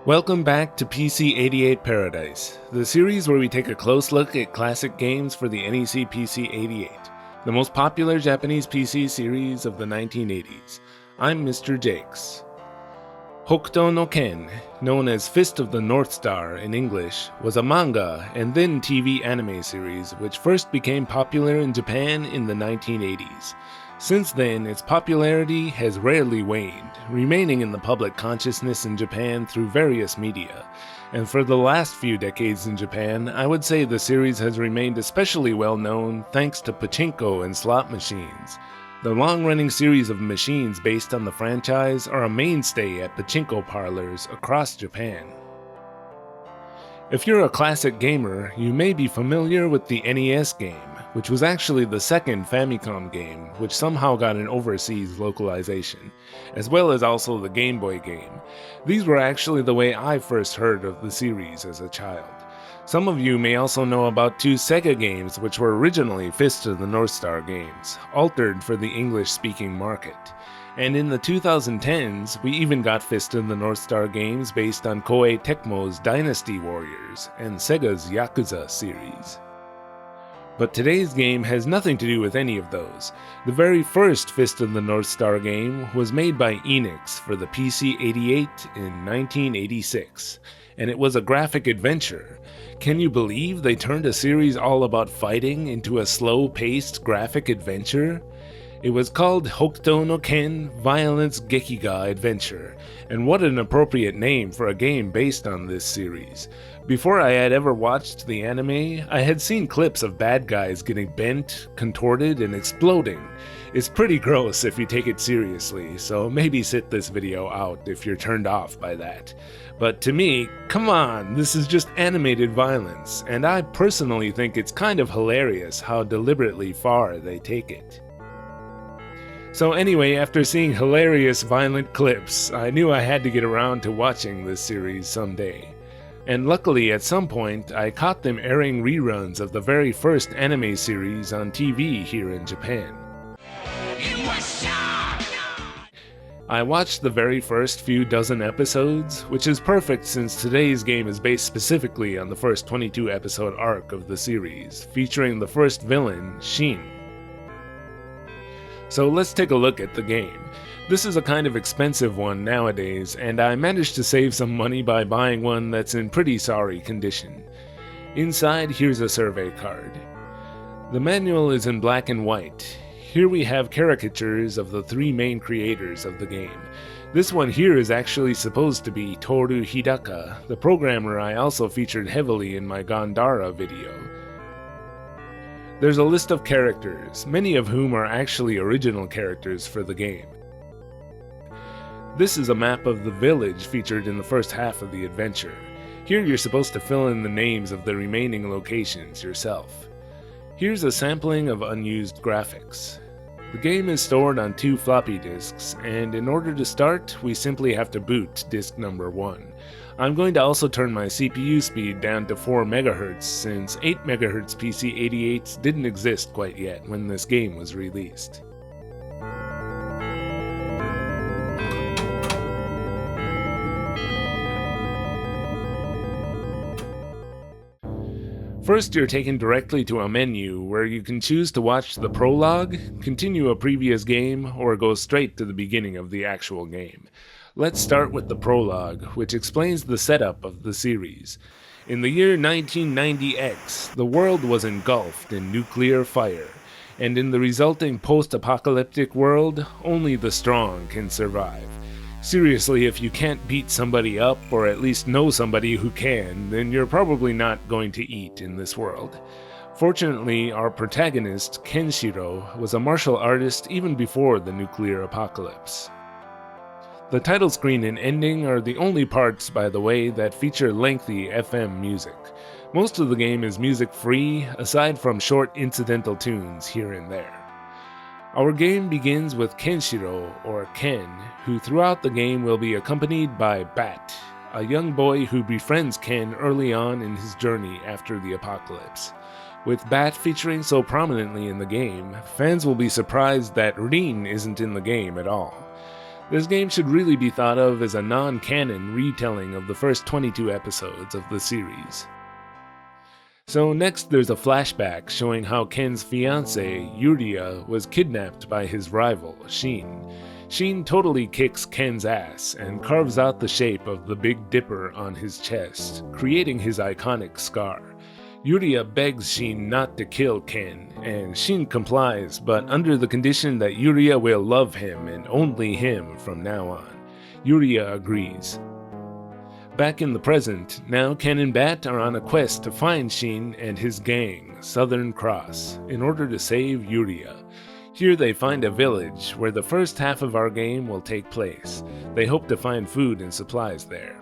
Welcome back to PC-88 Paradise, the series where we take a close look at classic games for the NEC PC-88, the most popular Japanese PC series of the 1980s. I'm Mr. Jakes. Hokuto no Ken, known as Fist of the North Star in English, was a manga and then TV anime series which first became popular in Japan in the 1980s. Since then, its popularity has rarely waned, remaining in the public consciousness in Japan through various media. And for the last few decades in Japan, I would say the series has remained especially well known thanks to pachinko and slot machines. The long-running series of machines based on the franchise are a mainstay at pachinko parlors across Japan. If you're a classic gamer, you may be familiar with the NES game, which was actually the second Famicom game, which somehow got an overseas localization, as well as also the Game Boy game. These were actually the way I first heard of the series as a child. Some of you may also know about two Sega games which were originally Fist of the North Star games, altered for the English-speaking market. And in the 2010s, we even got Fist of the North Star games based on Koei Tecmo's Dynasty Warriors and Sega's Yakuza series. But today's game has nothing to do with any of those. The very first Fist of the North Star game was made by Enix for the PC-88 in 1986, and it was a graphic adventure. Can you believe they turned a series all about fighting into a slow-paced graphic adventure? It was called Hokuto no Ken Violence Gekiga Adventure, and what an appropriate name for a game based on this series. Before I had ever watched the anime, I had seen clips of bad guys getting bent, contorted, and exploding. It's pretty gross if you take it seriously, so maybe sit this video out if you're turned off by that. But to me, come on, this is just animated violence, and I personally think it's kind of hilarious how deliberately far they take it. So anyway, after seeing hilarious violent clips, I knew I had to get around to watching this series someday. And luckily at some point, I caught them airing reruns of the very first anime series on TV here in Japan. I watched the very first few dozen episodes, which is perfect since today's game is based specifically on the first 22 episode arc of the series, featuring the first villain, Shin. So let's take a look at the game. This is a kind of expensive one nowadays, and I managed to save some money by buying one that's in pretty sorry condition. Inside, here's a survey card. The manual is in black and white. Here we have caricatures of the three main creators of the game. This one here is actually supposed to be Toru Hidaka, the programmer I also featured heavily in my Gandara video. There's a list of characters, many of whom are actually original characters for the game. This is a map of the village featured in the first half of the adventure. Here you're supposed to fill in the names of the remaining locations yourself. Here's a sampling of unused graphics. The game is stored on 2 floppy disks, and in order to start, we simply have to boot disk number 1. I'm going to also turn my CPU speed down to 4 MHz since 8 MHz PC-88s didn't exist quite yet when this game was released. First, you're taken directly to a menu where you can choose to watch the prologue, continue a previous game, or go straight to the beginning of the actual game. Let's start with the prologue, which explains the setup of the series. In the year 1990X, the world was engulfed in nuclear fire, and in the resulting post-apocalyptic world, only the strong can survive. Seriously, if you can't beat somebody up, or at least know somebody who can, then you're probably not going to eat in this world. Fortunately, our protagonist, Kenshiro, was a martial artist even before the nuclear apocalypse. The title screen and ending are the only parts, by the way, that feature lengthy FM music. Most of the game is music-free, aside from short incidental tunes here and there. Our game begins with Kenshiro, or Ken, who throughout the game will be accompanied by Bat, a young boy who befriends Ken early on in his journey after the apocalypse. With Bat featuring so prominently in the game, fans will be surprised that Rin isn't in the game at all. This game should really be thought of as a non-canon retelling of the first 22 episodes of the series. So next there's a flashback showing how Ken's fiancée, Yuria, was kidnapped by his rival, Shin. Shin totally kicks Ken's ass and carves out the shape of the Big Dipper on his chest, creating his iconic scar. Yuria begs Shin not to kill Ken, and Shin complies, but under the condition that Yuria will love him and only him from now on. Yuria agrees. Back in the present, now Ken and Bat are on a quest to find Shin and his gang, Southern Cross, in order to save Yuria. Here they find a village where the first half of our game will take place. They hope to find food and supplies there.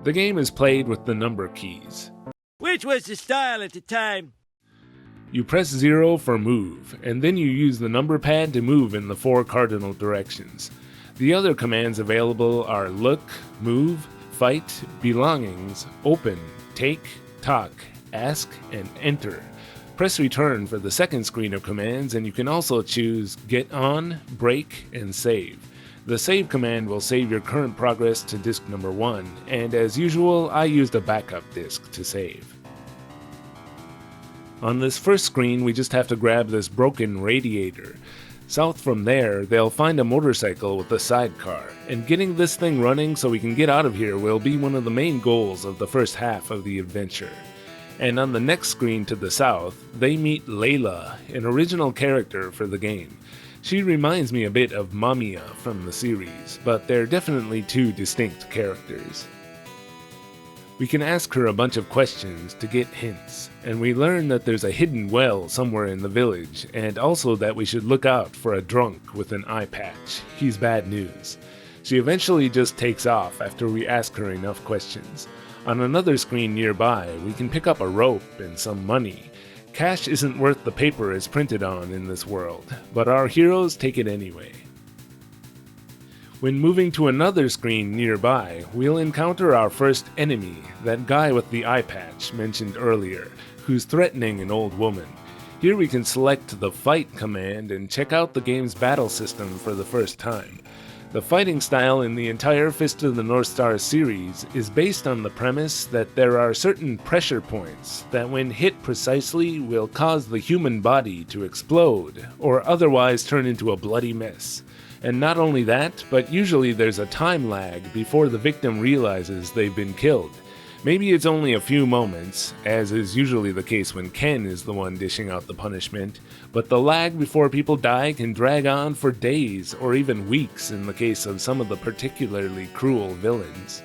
The game is played with the number keys. Which was the style at the time? You press 0 for move, and then you use the number pad to move in the 4 cardinal directions. The other commands available are look, move, fight, belongings, open, take, talk, ask, and enter. Press return for the second screen of commands, and you can also choose get on, break, and save. The save command will save your current progress to disk number 1, and as usual, I used a backup disk to save. On this first screen, we just have to grab this broken radiator. South from there, they'll find a motorcycle with a sidecar, and getting this thing running so we can get out of here will be one of the main goals of the first half of the adventure. And on the next screen to the south, they meet Layla, an original character for the game. She reminds me a bit of Mamiya from the series, but they're definitely two distinct characters. We can ask her a bunch of questions to get hints, and we learn that there's a hidden well somewhere in the village, and also that we should look out for a drunk with an eye patch. He's bad news. She eventually just takes off after we ask her enough questions. On another screen nearby, we can pick up a rope and some money. Cash isn't worth the paper it's printed on in this world, but our heroes take it anyway. When moving to another screen nearby, we'll encounter our first enemy, that guy with the eye patch mentioned earlier, who's threatening an old woman. Here we can select the fight command and check out the game's battle system for the first time. The fighting style in the entire Fist of the North Star series is based on the premise that there are certain pressure points that when hit precisely will cause the human body to explode or otherwise turn into a bloody mess. And not only that, but usually there's a time lag before the victim realizes they've been killed. Maybe it's only a few moments, as is usually the case when Ken is the one dishing out the punishment, but the lag before people die can drag on for days or even weeks in the case of some of the particularly cruel villains.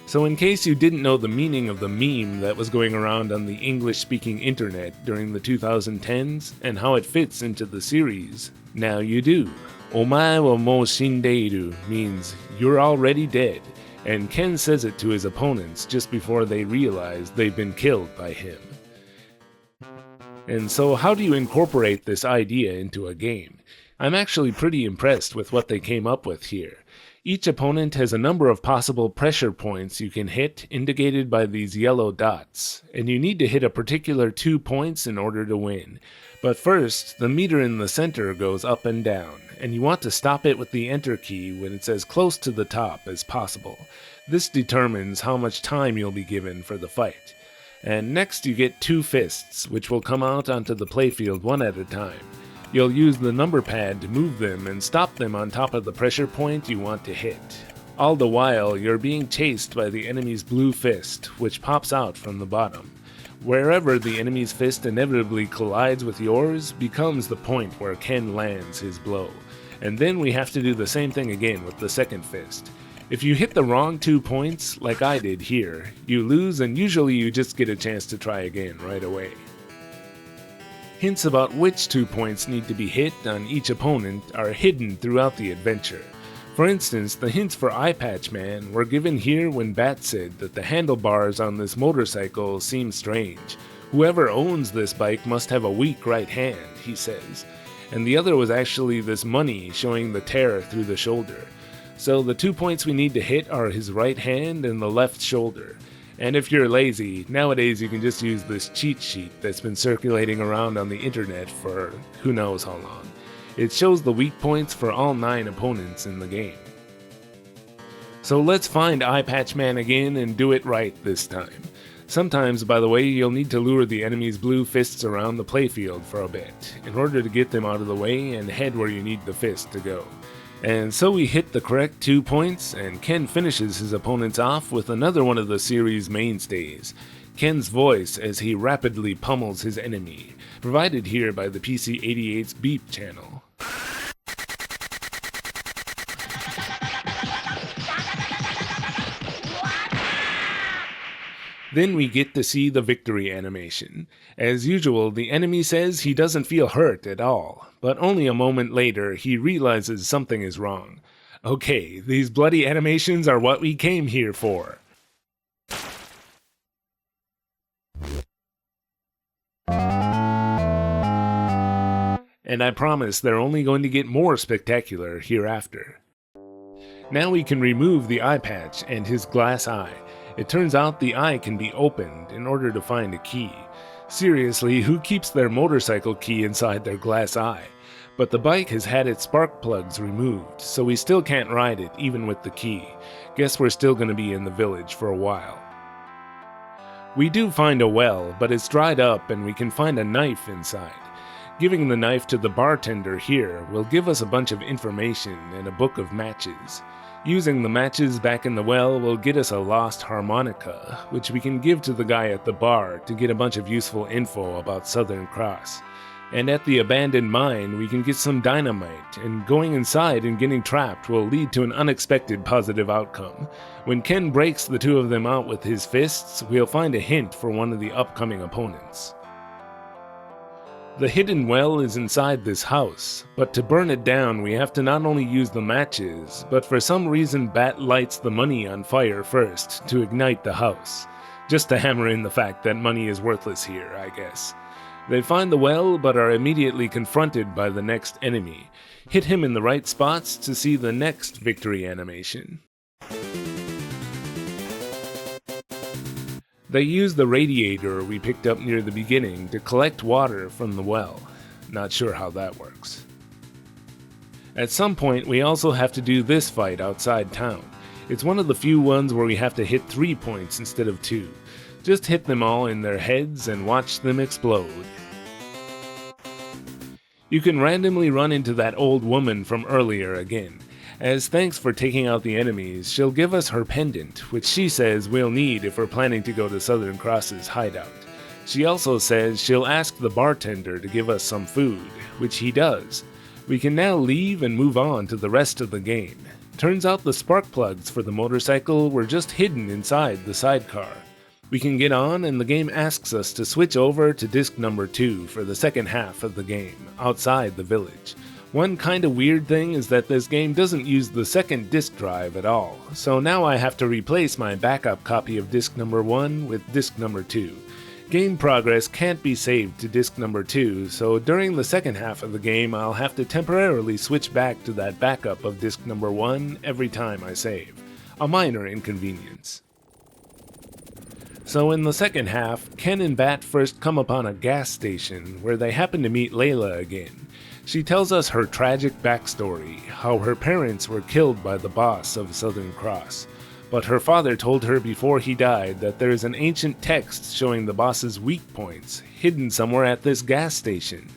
So in case you didn't know the meaning of the meme that was going around on the English-speaking internet during the 2010s and how it fits into the series, now you do. Omae wa mou shindeiru means you're already dead, and Ken says it to his opponents just before they realize they've been killed by him. And so how do you incorporate this idea into a game? I'm actually pretty impressed with what they came up with here. Each opponent has a number of possible pressure points you can hit, indicated by these yellow dots, and you need to hit a particular 2 points in order to win. But first, the meter in the center goes up and down, and you want to stop it with the enter key when it's as close to the top as possible. This determines how much time you'll be given for the fight. And next you get 2 fists, which will come out onto the playfield one at a time. You'll use the number pad to move them and stop them on top of the pressure point you want to hit. All the while, you're being chased by the enemy's blue fist, which pops out from the bottom. Wherever the enemy's fist inevitably collides with yours becomes the point where Ken lands his blow. And then we have to do the same thing again with the second fist. If you hit the wrong 2 points, like I did here, you lose, and usually you just get a chance to try again right away. Hints about which 2 points need to be hit on each opponent are hidden throughout the adventure. For instance, the hints for Eye Patch Man were given here when Bat said that the handlebars on this motorcycle seem strange. Whoever owns this bike must have a weak right hand, he says. And the other was actually this money showing the tear through the shoulder. So the 2 points we need to hit are his right hand and the left shoulder. And if you're lazy, nowadays you can just use this cheat sheet that's been circulating around on the internet for who knows how long. It shows the weak points for all 9 opponents in the game. So let's find Eye Patch Man again and do it right this time. Sometimes, by the way, you'll need to lure the enemy's blue fists around the playfield for a bit, in order to get them out of the way and head where you need the fist to go. And so we hit the correct 2 points, and Ken finishes his opponents off with another one of the series' mainstays, Ken's voice as he rapidly pummels his enemy, provided here by the PC-88's beep channel. Then we get to see the victory animation. As usual, the enemy says he doesn't feel hurt at all, but only a moment later he realizes something is wrong. Okay, these bloody animations are what we came here for. And I promise they're only going to get more spectacular hereafter. Now we can remove the eye patch and his glass eye. It turns out the eye can be opened in order to find a key. Seriously, who keeps their motorcycle key inside their glass eye? But the bike has had its spark plugs removed, so we still can't ride it even with the key. Guess we're still going to be in the village for a while. We do find a well, but it's dried up and we can find a knife inside. Giving the knife to the bartender here will give us a bunch of information and a book of matches. Using the matches back in the well will get us a lost harmonica, which we can give to the guy at the bar to get a bunch of useful info about Southern Cross. And at the abandoned mine we can get some dynamite, and going inside and getting trapped will lead to an unexpected positive outcome. When Ken breaks the 2 of them out with his fists, we'll find a hint for one of the upcoming opponents. The hidden well is inside this house, but to burn it down we have to not only use the matches, but for some reason Bat lights the money on fire first to ignite the house. Just to hammer in the fact that money is worthless here, I guess. They find the well, but are immediately confronted by the next enemy. Hit him in the right spots to see the next victory animation. They use the radiator we picked up near the beginning to collect water from the well. Not sure how that works. At some point we also have to do this fight outside town. It's one of the few ones where we have to hit 3 points instead of 2. Just hit them all in their heads and watch them explode. You can randomly run into that old woman from earlier again. As thanks for taking out the enemies, she'll give us her pendant, which she says we'll need if we're planning to go to Southern Cross's hideout. She also says she'll ask the bartender to give us some food, which he does. We can now leave and move on to the rest of the game. Turns out the spark plugs for the motorcycle were just hidden inside the sidecar. We can get on, and the game asks us to switch over to disc number 2 for the second half of the game, outside the village. One kinda weird thing is that this game doesn't use the second disk drive at all, so now I have to replace my backup copy of disc number 1 with disc number 2. Game progress can't be saved to disc number 2, so during the second half of the game I'll have to temporarily switch back to that backup of disc number 1 every time I save. A minor inconvenience. So in the second half, Ken and Bat first come upon a gas station where they happen to meet Layla again. She tells us her tragic backstory, how her parents were killed by the boss of Southern Cross. But her father told her before he died that there is an ancient text showing the boss's weak points, hidden somewhere at this gas station.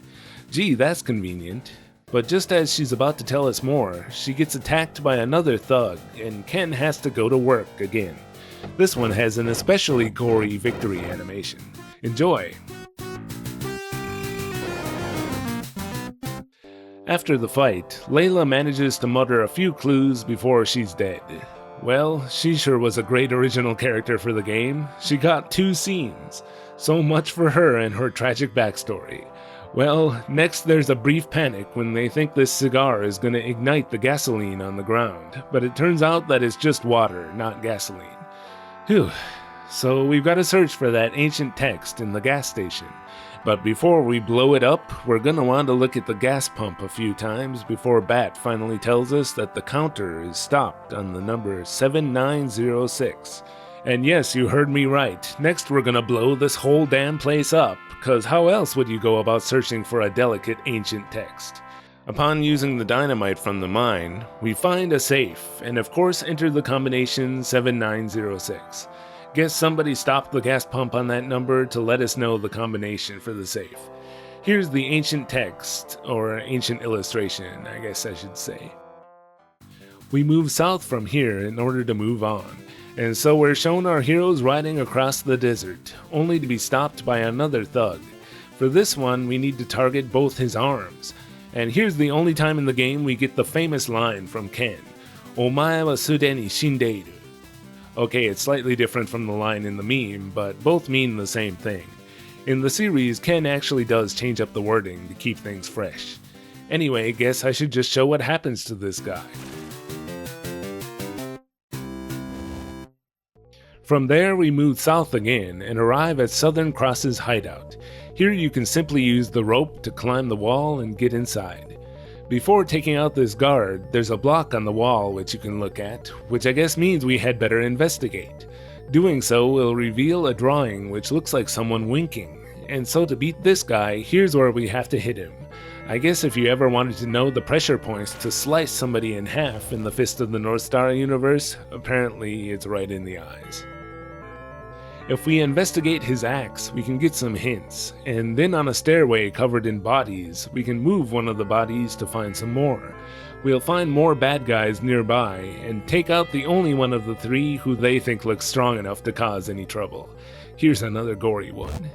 Gee, that's convenient. But just as she's about to tell us more, she gets attacked by another thug, and Ken has to go to work again. This one has an especially gory victory animation. Enjoy! After the fight, Layla manages to mutter a few clues before she's dead. Well, she sure was a great original character for the game. She got 2 scenes. So much for her and her tragic backstory. Well, next there's a brief panic when they think this cigar is gonna ignite the gasoline on the ground, but it turns out that it's just water, not gasoline. Whew. So we've got to search for that ancient text in the gas station. But before we blow it up, we're gonna want to look at the gas pump a few times before Bat finally tells us that the counter is stopped on the number 7906. And yes, you heard me right. Next we're gonna blow this whole damn place up, cause how else would you go about searching for a delicate ancient text? Upon using the dynamite from the mine, we find a safe, and of course enter the combination 7906. Guess somebody stopped the gas pump on that number to let us know the combination for the safe. Here's the ancient text, or ancient illustration, I guess I should say. We move south from here in order to move on, and so we're shown our heroes riding across the desert, only to be stopped by another thug. For this one, we need to target both his arms. And here's the only time in the game we get the famous line from Ken, "Omae wa sude ni shindeiru." Okay, it's slightly different from the line in the meme, but both mean the same thing. In the series, Ken actually does change up the wording to keep things fresh. Anyway, guess I should just show what happens to this guy. From there, we move south again and arrive at Southern Cross's hideout. Here you can simply use the rope to climb the wall and get inside. Before taking out this guard, there's a block on the wall which you can look at, which I guess means we had better investigate. Doing so will reveal a drawing which looks like someone winking, and so to beat this guy, here's where we have to hit him. I guess if you ever wanted to know the pressure points to slice somebody in half in the Fist of the North Star universe, apparently it's right in the eyes. If we investigate his axe, we can get some hints, and then on a stairway covered in bodies, we can move one of the bodies to find some more. We'll find more bad guys nearby, and take out the only one of the three who they think looks strong enough to cause any trouble. Here's another gory one.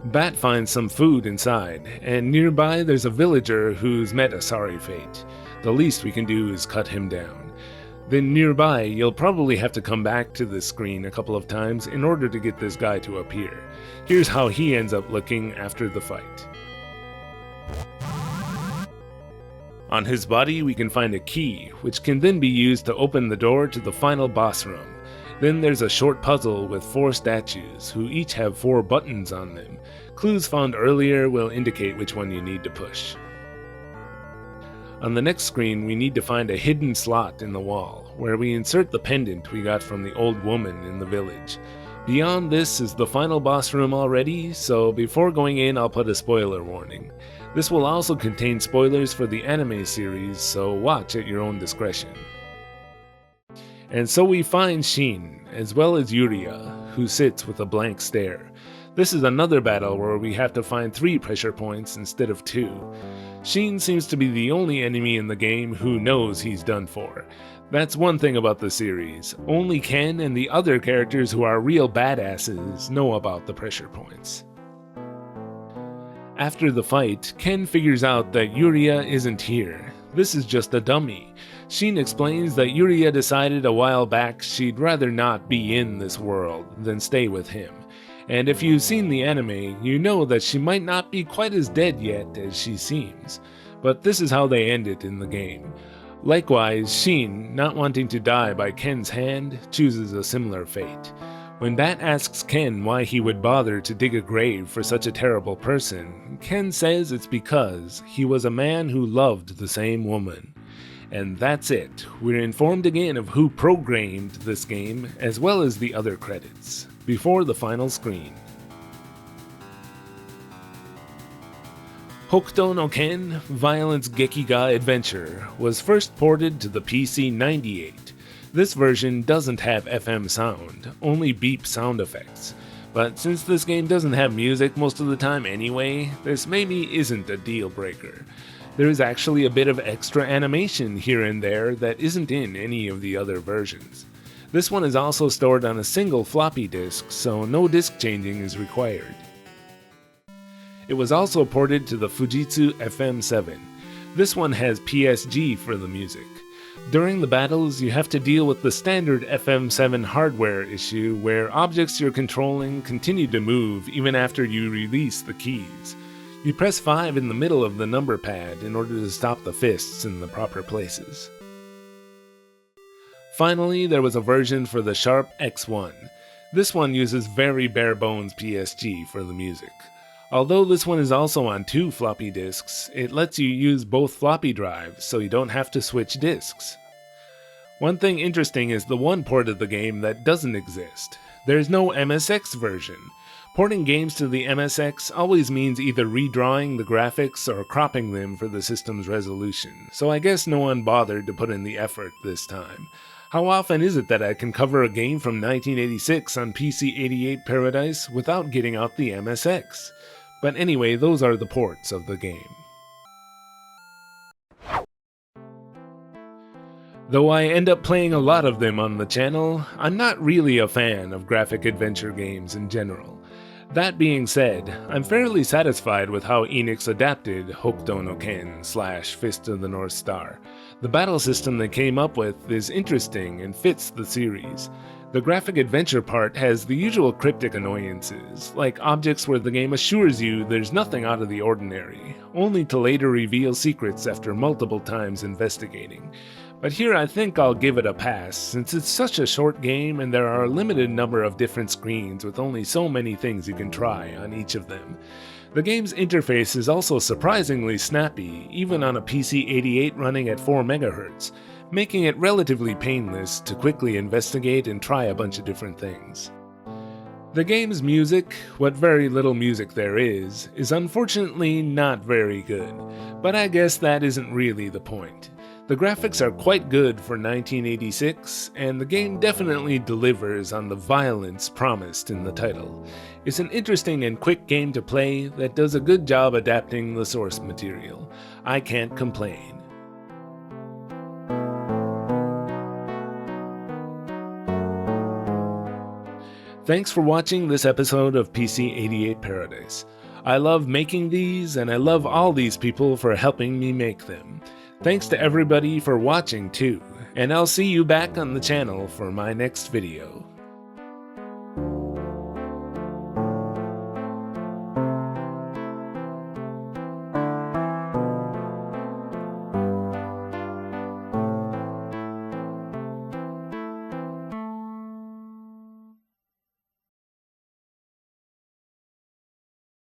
Bat finds some food inside, and nearby there's a villager who's met a sorry fate. The least we can do is cut him down. Then nearby, you'll probably have to come back to this screen a couple of times in order to get this guy to appear. Here's how he ends up looking after the fight. On his body, we can find a key, which can then be used to open the door to the final boss room. Then there's a short puzzle with 4 statues, who each have 4 buttons on them. Clues found earlier will indicate which one you need to push. On the next screen, we need to find a hidden slot in the wall, where we insert the pendant we got from the old woman in the village. Beyond this is the final boss room already, so before going in I'll put a spoiler warning. This will also contain spoilers for the anime series, so watch at your own discretion. And so we find Shin, as well as Yuria, who sits with a blank stare. This is another battle where we have to find 3 pressure points instead of 2. Shin seems to be the only enemy in the game who knows he's done for. That's one thing about the series. Only Ken and the other characters who are real badasses know about the pressure points. After the fight, Ken figures out that Yuria isn't here. This is just a dummy. Shin explains that Yuria decided a while back she'd rather not be in this world than stay with him. And if you've seen the anime, you know that she might not be quite as dead yet as she seems. But this is how they end it in the game. Likewise, Shin, not wanting to die by Ken's hand, chooses a similar fate. When Bat asks Ken why he would bother to dig a grave for such a terrible person, Ken says it's because he was a man who loved the same woman. And that's it. We're informed again of who programmed this game, as well as the other credits, before the final screen. Hokuto no Ken, Violence Gekiga Adventure, was first ported to the PC-88. This version doesn't have FM sound, only beep sound effects. But since this game doesn't have music most of the time anyway, this maybe isn't a deal breaker. There is actually a bit of extra animation here and there that isn't in any of the other versions. This one is also stored on a single floppy disk, so no disk changing is required. It was also ported to the Fujitsu FM7. This one has PSG for the music. During the battles, you have to deal with the standard FM7 hardware issue where objects you're controlling continue to move even after you release the keys. You press 5 in the middle of the number pad in order to stop the fists in the proper places. Finally, there was a version for the Sharp X1. This one uses very bare bones PSG for the music. Although this one is also on 2 floppy disks, it lets you use both floppy drives so you don't have to switch disks. One thing interesting is the one port of the game that doesn't exist. There's no MSX version. Porting games to the MSX always means either redrawing the graphics or cropping them for the system's resolution, so I guess no one bothered to put in the effort this time. How often is it that I can cover a game from 1986 on PC-88 Paradise without getting out the MSX? But anyway, those are the ports of the game. Though I end up playing a lot of them on the channel, I'm not really a fan of graphic adventure games in general. That being said, I'm fairly satisfied with how Enix adapted Hokuto no Ken / Fist of the North Star. The battle system they came up with is interesting and fits the series. The graphic adventure part has the usual cryptic annoyances, like objects where the game assures you there's nothing out of the ordinary, only to later reveal secrets after multiple times investigating. But here I think I'll give it a pass, since it's such a short game and there are a limited number of different screens with only so many things you can try on each of them. The game's interface is also surprisingly snappy, even on a PC-88 running at 4 MHz, making it relatively painless to quickly investigate and try a bunch of different things. The game's music, what very little music there is unfortunately not very good, but I guess that isn't really the point. The graphics are quite good for 1986, and the game definitely delivers on the violence promised in the title. It's an interesting and quick game to play that does a good job adapting the source material. I can't complain. Thanks for watching this episode of PC-88 Paradise. I love making these, and I love all these people for helping me make them. Thanks to everybody for watching too, and I'll see you back on the channel for my next video.